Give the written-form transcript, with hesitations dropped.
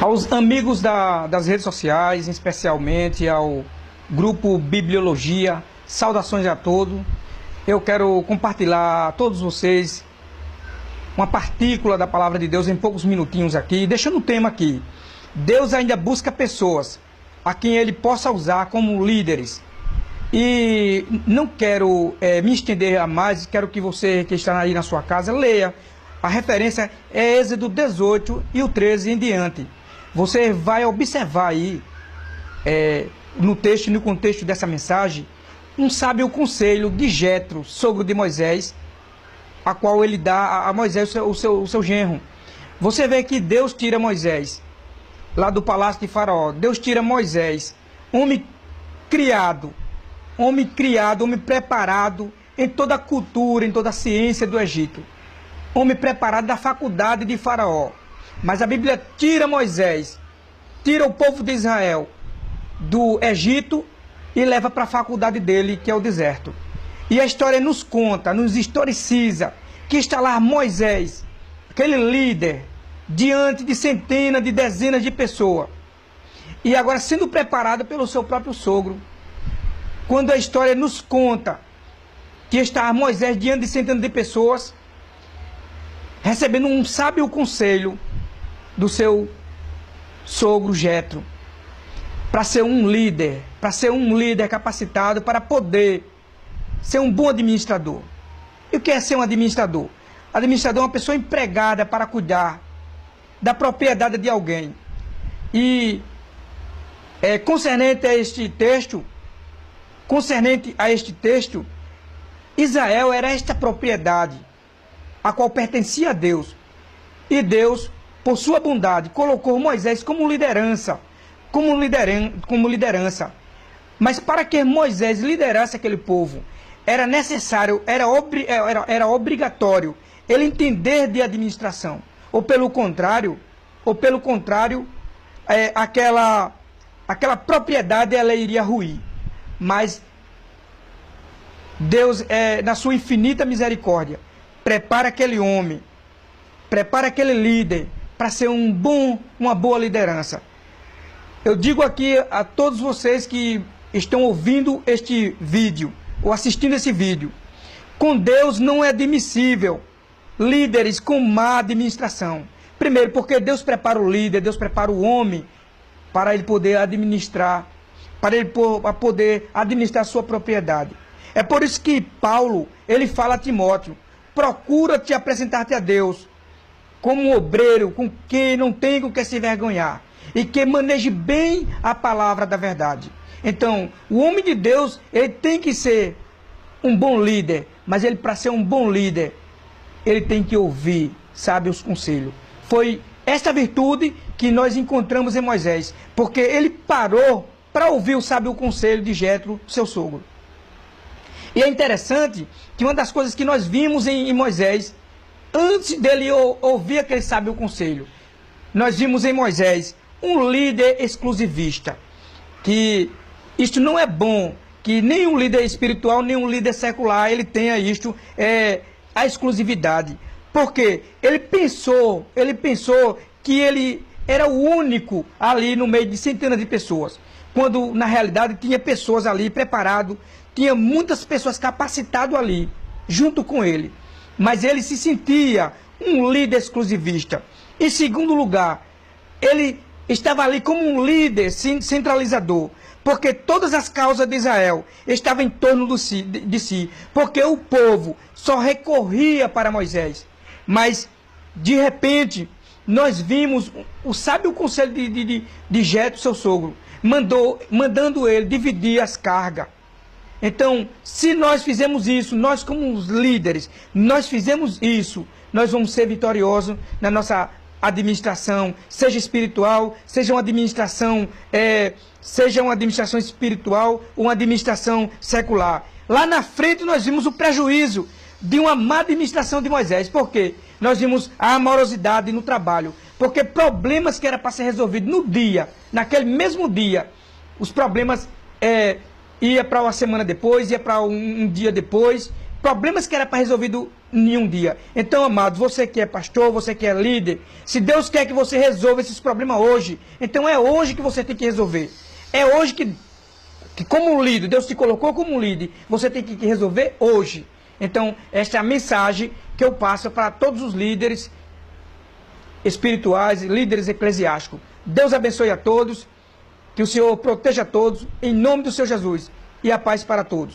Aos amigos das redes sociais, especialmente ao grupo Bibliologia, saudações a todos. Eu quero compartilhar a todos vocês uma partícula da palavra de Deus em poucos minutinhos aqui, deixando o tema aqui. Deus ainda busca pessoas a quem Ele possa usar como líderes. E não quero me estender a mais, quero que você que está aí na sua casa leia. A referência é Êxodo 18 e o 13 em diante. Você vai observar aí, no texto e no contexto dessa mensagem, um sábio conselho de Jetro, sogro de Moisés, a qual ele dá a Moisés o seu genro. Você vê que Deus tira Moisés lá do palácio de Faraó. Deus tira Moisés, homem criado, homem preparado em toda a cultura, em toda a ciência do Egito. Homem preparado da faculdade de Faraó. Mas a Bíblia tira Moisés, tira o povo de Israel do Egito e leva para a faculdade dele, que é o deserto. E a história nos conta, nos historiciza, que está lá Moisés, aquele líder, diante de centenas, de dezenas de pessoas. E agora sendo preparado pelo seu próprio sogro. Quando a história nos conta que está Moisés diante de centenas de pessoas, recebendo um sábio conselho do seu sogro Jetro, para ser um líder capacitado para poder ser um bom administrador. E o que é ser um administrador? Administrador é uma pessoa empregada para cuidar da propriedade de alguém. E concernente a este texto, Israel era esta propriedade, a qual pertencia a Deus. E Deus, por sua bondade, colocou Moisés como liderança. Mas para que Moisés liderasse aquele povo, era necessário, era obrigatório ele entender de administração. Ou pelo contrário, aquela propriedade ela iria ruir. Mas Deus, na sua infinita misericórdia, prepara aquele homem, prepara aquele líder para ser uma boa liderança. Eu digo aqui a todos vocês que estão ouvindo este vídeo, ou assistindo esse vídeo, com Deus não é admissível líderes com má administração. Primeiro, porque Deus prepara o líder, Deus prepara o homem para ele poder administrar, para ele poder administrar a sua propriedade. É por isso que Paulo, ele fala a Timóteo, procura te apresentar-te a Deus como um obreiro com quem não tem com que se envergonhar e que maneje bem a palavra da verdade. Então, o homem de Deus, ele tem que ser um bom líder, mas ele, para ser um bom líder, ele tem que ouvir, sabe, os conselhos. Foi esta virtude que nós encontramos em Moisés, porque ele parou para ouvir o sábio conselho de Jetro, seu sogro. E é interessante que uma das coisas que nós vimos em Moisés, antes dele ouvir aquele sábio conselho, nós vimos em Moisés um líder exclusivista. Que isto não é bom, que nenhum líder espiritual, nenhum líder secular, ele tenha isto, a exclusividade. Porque ele pensou que ele era o único ali no meio de centenas de pessoas. Quando na realidade tinha pessoas ali preparadas, tinha muitas pessoas capacitadas ali, junto com ele. Mas ele se sentia um líder exclusivista. Em segundo lugar, ele estava ali como um líder centralizador, porque todas as causas de Israel estavam em torno de si, porque o povo só recorria para Moisés. Mas, de repente, nós vimos o sábio conselho de Jetro, seu sogro, mandando ele dividir as cargas. Então, se nós fizemos isso, nós como os líderes, nós fizemos isso, nós vamos ser vitoriosos na nossa administração, seja espiritual, seja uma administração espiritual ou uma administração secular. Lá na frente nós vimos o prejuízo de uma má administração de Moisés. Por quê? Nós vimos a amorosidade no trabalho. Porque problemas que era para ser resolvidos no dia, naquele mesmo dia, os problemas ia para uma semana depois, ia para um dia depois, Problemas que era para resolvido em um dia. Então, amados, você que é pastor, você que é líder, se Deus quer que você resolva esses problemas hoje, então é hoje que você tem que resolver. É hoje que como líder, Deus te colocou como líder, você tem que resolver hoje. Então, esta é a mensagem que eu passo para todos os líderes espirituais e líderes eclesiásticos. Deus abençoe a todos, que o Senhor proteja a todos, em nome do Senhor Jesus, e a paz para todos.